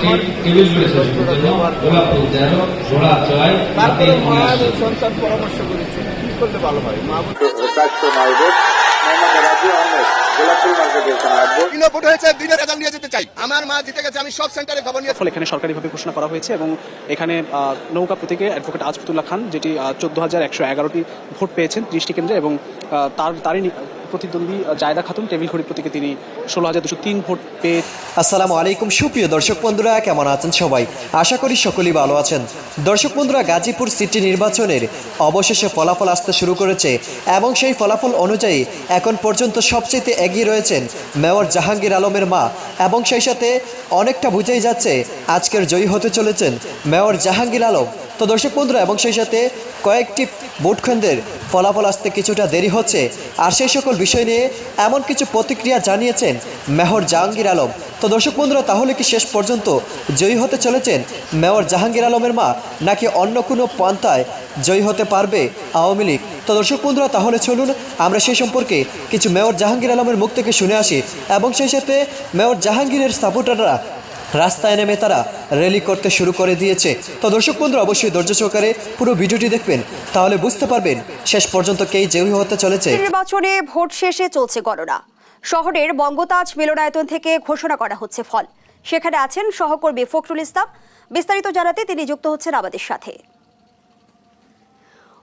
আমার তারপরে মা এবং সন্তান পরামর্শ করেছে কি করলে ভালো হয়। মা আমার মা জিতে গেছে, আমি সব সেন্টারে খবর নিয়ে। ফলে এখানে সরকারিভাবে ঘোষণা করা হয়েছে এবং এখানে নৌকা প্রতীকে অ্যাডভোকেট আজফতুল্লাহ খান, যেটি 14,111টি ভোট পেয়েছেন 30টি কেন্দ্রে, এবং তারই প্রতিদ্বন্দ্বী জায়দা খাতুন টেবিল ঘড়ি প্রতীকে তিনি 16,203 ভোট পেয়ে। আসসালামু আলাইকুম সুপ্রিয় দর্শক বন্ধুরা, কেমন আছেন সবাই? আশা করি সকলেই ভালো আছেন। দর্শক বন্ধুরা, গাজীপুর সিটি নির্বাচনের অবশেষে ফলাফল আসতে শুরু করেছে এবং সেই ফলাফল অনুযায়ী এখন পর্যন্ত সবচেয়ে এগিয়ে রয়েছেন মেয়র জাহাঙ্গীর আলমের মা, এবং সেই সাথে অনেকটা বুঝেই যাচ্ছে আজকের জয়ী হতে চলেছেন মেয়র জাহাঙ্গীর আলম। তো দর্শক বন্ধুরা, এবং সেই সাথে কয়েকটি ভোট কেন্দ্রের ফলাফল আসতে কিছুটা দেরি হচ্ছে, আর সেই সকল বিষয় নিয়ে এমন কিছু প্রতিক্রিয়া জানিয়েছেন মেয়র জাহাঙ্গীর আলম। তো দর্শক বন্ধুরা, তাহলে কি শেষ পর্যন্ত জয়ী হতে চলেছেন মেয়র জাহাঙ্গীর আলমের মা, নাকি অন্য কোনো পন্থায় জয়ী হতে পারবে আওয়ামী লীগ? তো দর্শক বন্ধুরা, তাহলে চলুন আমরা সেই সম্পর্কে কিছু মেয়র জাহাঙ্গীর আলমের মুখ থেকে শুনে আসি, এবং সেই সাথে মেয়র জাহাঙ্গীরের সাপোর্টাররা রাস্তায় নেমে তারা র্যালি করতে শুরু করে দিয়েছে। তো দর্শক বন্ধুরা, অবশ্যই ধৈর্য সহকারে পুরো ভিডিওটি দেখবেন, তাহলে বুঝতে পারবেন শেষ পর্যন্ত কে জয়ী হতে চলেছে। নির্বাচনে ভোট শেষে চলছে গণনা। শহরের বঙ্গতাজ মিলনায়তন থেকে ঘোষণা করা হচ্ছে ফল। সেখানে আছেন সহকর্মী ফখরুল ইসলাম। বিস্তারিত জানাতে তিনি যুক্ত হচ্ছেন আমাদের সাথে।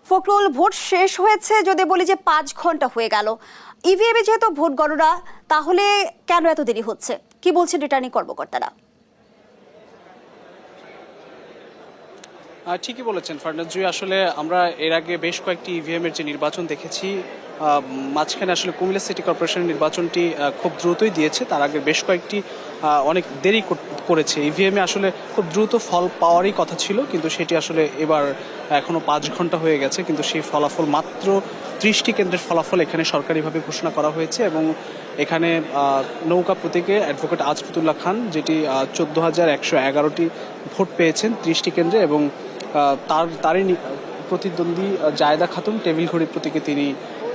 ফখরুল, ভোট শেষ হয়েছে যদি বলি যে 5 ঘন্টা হয়ে গেল, ইভিএমে যেহেতু ভোট গণনা, তাহলে কেন এত দেরি হচ্ছে? কি বলছেন রিটার্নিং কর্মকর্তারা? ঠিকই বলেছেন ফারনাজ জি, আসলে আমরা এর আগে বেশ কয়েকটি ইভিএমের যে নির্বাচন দেখেছি, মাঝখানে আসলে কুমিল্লা সিটি কর্পোরেশনের নির্বাচনটি খুব দ্রুতই দিয়েছে, তার আগে বেশ কয়েকটি অনেক দেরি করেছে। ইভিএমে আসলে খুব দ্রুত ফল পাওয়ারই কথা ছিল, কিন্তু সেটি আসলে এবার এখনও 5 ঘন্টা হয়ে গেছে, কিন্তু সেই ফলাফল মাত্র 30টি কেন্দ্রের ফলাফল এখানে সরকারিভাবে ঘোষণা করা হয়েছে। এবং এখানে নৌকা প্রতীকে অ্যাডভোকেট আজফতুল্লাহ খান, যেটি 14,111টি ভোট পেয়েছেন 30টি কেন্দ্রে, এবং তারই প্রতিদ্বন্দ্বী জায়দা খাতুন টেবিল ঘড়ি প্রতীকে তিনি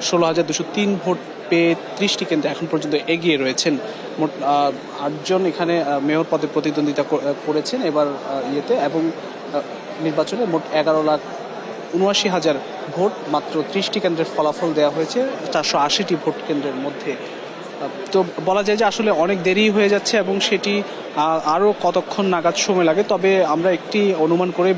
16,203 ভোট পেয়ে 30টি কেন্দ্রে এখন পর্যন্ত এগিয়ে রয়েছেন। মোট 8জন এখানে মেয়র পদে প্রতিদ্বন্দ্বিতা করেছেন এবার ইয়েতে, এবং নির্বাচনে মোট 11,79,000 ভোট মাত্র 30টি কেন্দ্রের ফলাফল দেওয়া হয়েছে 480টি ভোট কেন্দ্রের মধ্যে। তো বলা যায় যে আসলে অনেক দেরি হয়ে যাচ্ছে, এবং সেটি আরো কতক্ষণ নাগাদ সময় লাগে। তবে আমরা একটি অনুমান করে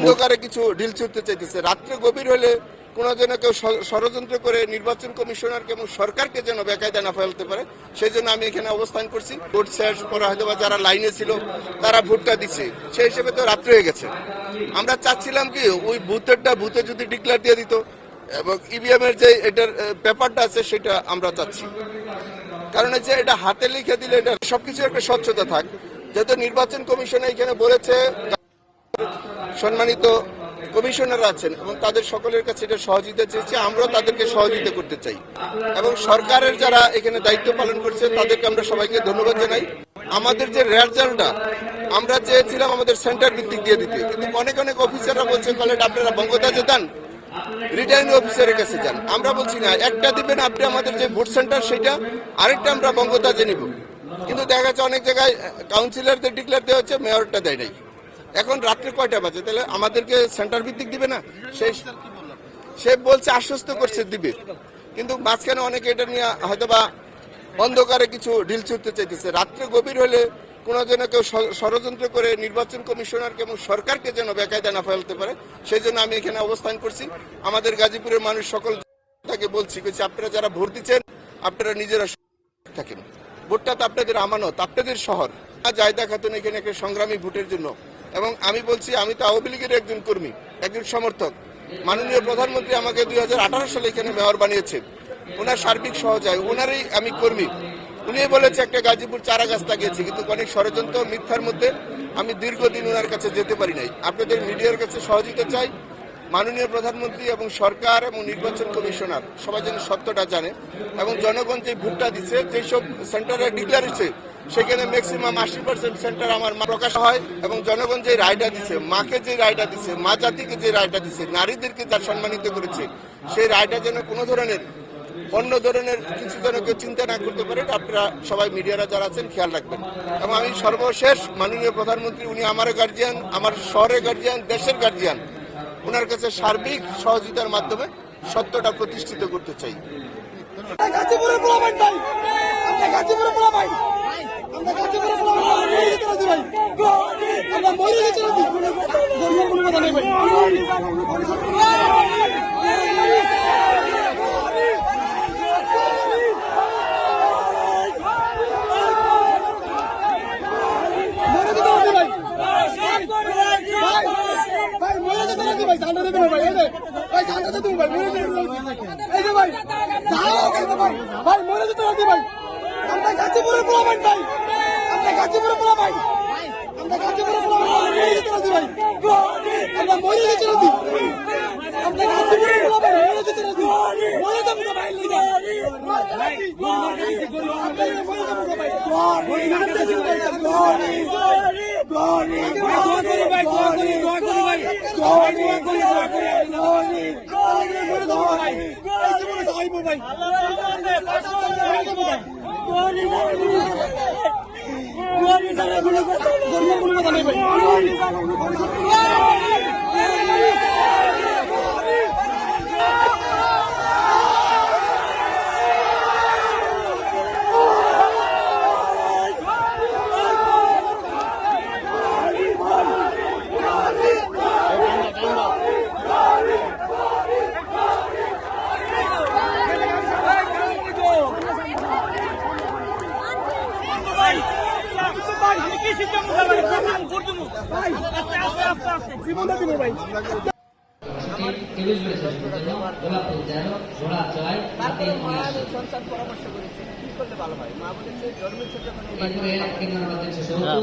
কিছু ডিল ছুটতে চাইতেছে, রাত্রে গভীর হলে কোনো যেন কেউ ষড়যন্ত্র করে নির্বাচন কমিশনারকে এবং সরকারকে যেন বেকায়দা না ফেলতে পারে, সেই জন্য আমি এখানে অবস্থান করছি। ভোট শেষ করা হয়তো বা যারা লাইনে ছিল তারা ভোটটা দিচ্ছে, সেই হিসেবে তো রাত্রে হয়ে গেছে। আমরা চাচ্ছিলাম কি ওই বুথে যদি ডিক্লেয়ার দিয়ে দিত, এবং ইভিএম এর যে এটার পেপারটা আছে সেটা আমরা চাচ্ছি, কারণ হচ্ছে এটা হাতে লিখে দিলে এটা সবকিছু একটা স্বচ্ছতা থাক। যেহেতু নির্বাচন কমিশন এখানে বলেছে সম্মানিত কমিশনার আছেন এবং তাদের সকলের কাছে এটা সহযোগিতা চেয়েছে, আমরাও তাদেরকে সহযোগিতা করতে চাই, এবং সরকারের যারা এখানে দায়িত্ব পালন করছে তাদেরকে আমরা সবাইকে ধন্যবাদ জানাই। আমাদের যে রেজাল্টটা আমরা চেয়েছিলাম আমাদের সেন্টার ভিত্তিক দিয়ে দিতে, কিন্তু অনেক অফিসাররা বলছে কলেজ আপনারা বঙ্গতাজে দেন, রিটার্নিং অফিসারের কাছে যান। আমরা বলছি না, একটা দিবেন আপনি আমাদের যে ভোট সেন্টার সেটা, আরেকটা আমরা বঙ্গতাজে নিব। কিন্তু দেখা যাচ্ছে অনেক জায়গায় কাউন্সিলরদের ডিক্লেয়ার দেওয়া হচ্ছে, মেয়রটা দেয় নাই। এখন রাত্রে কয়টা বাজে, তাহলে আমাদেরকে সেন্টার ভিত্তিক দিবে না? সে বলছে, আশ্বস্ত করছে দিবে, কিন্তু মাঝখানে অনেকে এটা নিয়ে হয়তোবা অন্ধকারে কিছু ডিল ছুটতে চাইতেছে। রাত্রে গভীর হলে কোনো যেন কেউ ষড়যন্ত্র করে নির্বাচন কমিশনারকে এবং সরকারকে যেন বেকায়দা না ফেলতে পারে, সেই জন্য আমি এখানে অবস্থান করছি। আমাদের গাজীপুরের মানুষ সকল তাকে বলছি আপনারা যারা ভোট দিচ্ছেন আপনারা নিজেরা থাকেন, ভোটটা তো আপনাদের আমানত, আপনাদের শহর। জায়দা খাতুন এখানে একটা সংগ্রামী ভোটের জন্য, এবং আমি বলছি আমি তো আওয়ামী লীগের একজন কর্মী, একজন সমর্থক। মাননীয় প্রধানমন্ত্রী আমাকে 2018 সালে এখানে মেয়র বানিয়েছেন, ওনার সার্বিক সহযোগী, ওনারই আমি কর্মী। উনি বলেছে একটা গাজীপুর চারা গাছ লাগিয়েছে, কিন্তু অনেক ষড়যন্ত্র মিথ্যার মধ্যে আমি দীর্ঘদিন ওনার কাছে যেতে পারি নাই। আপনাদের মিডিয়ার কাছে সহযোগিতা চাই। মাননীয় প্রধানমন্ত্রী এবং সরকার এবং নির্বাচন কমিশনার সবাই যেন সত্যটা জানে, এবং জনগণ যে ভোটটা দিচ্ছে, যেসব সেন্টারে ডিক্লেয়ার হচ্ছে সেখানে ম্যাক্সিমাম 80% সেন্টার আমার প্রকাশ হয়, এবং জনগণ যে রায়টা দিচ্ছে, মাকে যে রায়টা দিচ্ছে, মা জাতিকে যে রায়টা দিচ্ছে, নারীদেরকে যা সম্মানিত করেছে, সেই রায়টা যেন কোনো ধরনের অন্য ধরনের কিছু যেন কেউ চিন্তা না করতে পারে, আপনারা সবাই মিডিয়ারা যারা আছেন খেয়াল রাখবেন। এবং আমি সর্বশেষ মাননীয় প্রধানমন্ত্রী, উনি আমার গার্জিয়ান, আমার শহরের গার্জিয়ান, দেশের গার্জিয়ান, ওনার কাছে সার্বিক সহযোগিতার মাধ্যমে সত্যটা প্রতিষ্ঠিত করতে চাই। গাজীপুরের পোলাপাইন ভাই, আমরা গাজীপুরের পোলাপাইন, আমরা গাজীপুরের পোলাপাইন, আমরা মরে যেতে রাজি ভাই, আমরা মরে যেতে রাজি, গরিবের কোনো কথা নেই ভাই। মরে যেতে রাজি ভাই, ভাই মরে যেতে রাজি ভাই, সান্ডা দেবেন ভাই, এই যে ভাই সান্ডা দেবেন ভাই, মরে যেতে রাজি, এই যে ভাই ভাই মরে যেতে রাজি ভাই, আমরা গাজীপুরের পোলাপাইন ভাই, আমরা গাজীপুরের পোলাপাইন, আমরা গাজীপুরের পোলাপাইন, মরে যেতে রাজি ভাই, আমরা মরে যেতে রাজি, আমরা গাজীপুরের পোলাপাইন, মরে যেতে রাজি, মরে যাবো না ভাই, আমরা মরে যাবো না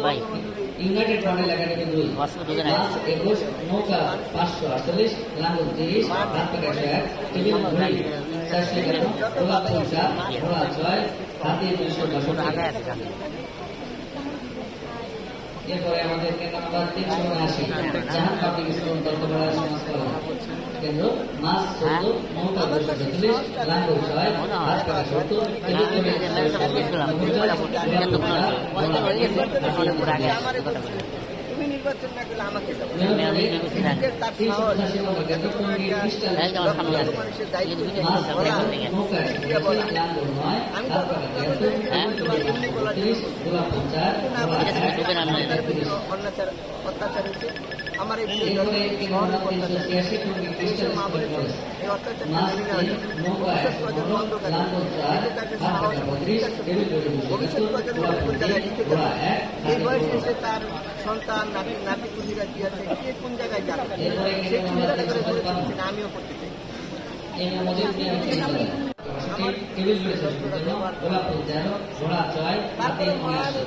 ভাই, ইউনাইটেড মডেল একাডেমি 2 21 নৌকা 548 লাঙ্গল 30 হাত কাটা 100 টেবিল ঘড়ি 400 গোলাপ ফুল 4 ঘোড়া 6 হাতে 210 এরপরে আমাদের কেন্দ্র নাম্বার 380 জাহান পাবলিক স্কুল দলপাড়া সমাজ কল্যাণ কেন্দ্র মাস 14 নৌকা 240 লাঙ্গল 6 হাত কাটা 70 টেবিল ঘড়ি তুমি নির্বাচন না করলে আমাকে অত্যাচার হচ্ছে আমার এই মা বলেছে এই অত্যাচার ভবিষ্যৎ এই বয়সে এসে তার সন্তান নাতি নাতি পুঁজিরা কি আছে কে কোন জায়গায় যাবে সেই চিন্তাটা করে বলেছি না আমিও করতে চাই।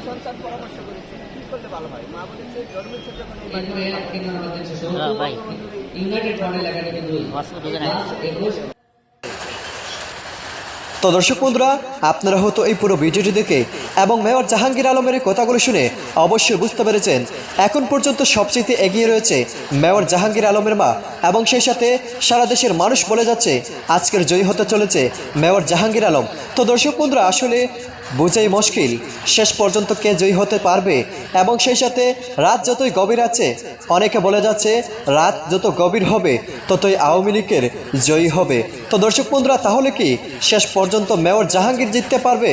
সন্তান পরামর্শ করেছে কি করলে ভালো হয়, মা বলেছে জন্মের ছোট ইউনাইটেড মডেল একাডেমি 2 তো দর্শক বন্ধুরা, আপনারা হয়তো এই পুরো ভিডিওটি দেখে এবং মেয়র জাহাঙ্গীর আলমের এই কথাগুলো শুনে অবশ্যই বুঝতে পেরেছেন এখন পর্যন্ত সবচেয়ে এগিয়ে রয়েছে মেয়র জাহাঙ্গীর আলমের মা, এবং সেই সাথে সারা দেশের মানুষ বলে যাচ্ছে আজকের জয়ী হতে চলেছে মেয়র জাহাঙ্গীর আলম। তো দর্শক বন্ধুরা, আসলে বুঝাই মুশকিল শেষ পর্যন্ত কে জয়ী হতে পারবে, এবং সেই সাথে রাত যতই গভীর আছে অনেকে বলে যাচ্ছে রাত যত গভীর হবে ততই আওয়ামী লীগের জয়ী হবে। তো দর্শক বন্ধুরা, তাহলে কি শেষ পর্যন্ত মেয়র জাহাঙ্গীর জিততে পারবে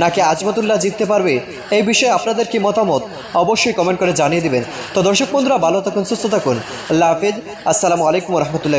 নাকি আজমতুল্লাহ জিততে পারবে, এই বিষয়ে আপনাদের কি মতামত অবশ্যই কমেন্ট করে জানিয়ে দিবেন। তো দর্শক বন্ধুরা, ভালো থাকুন, সুস্থ থাকুন, আল্লাহ হাফিজ, আসসালামু আলাইকুম রহমতুল্লাহ।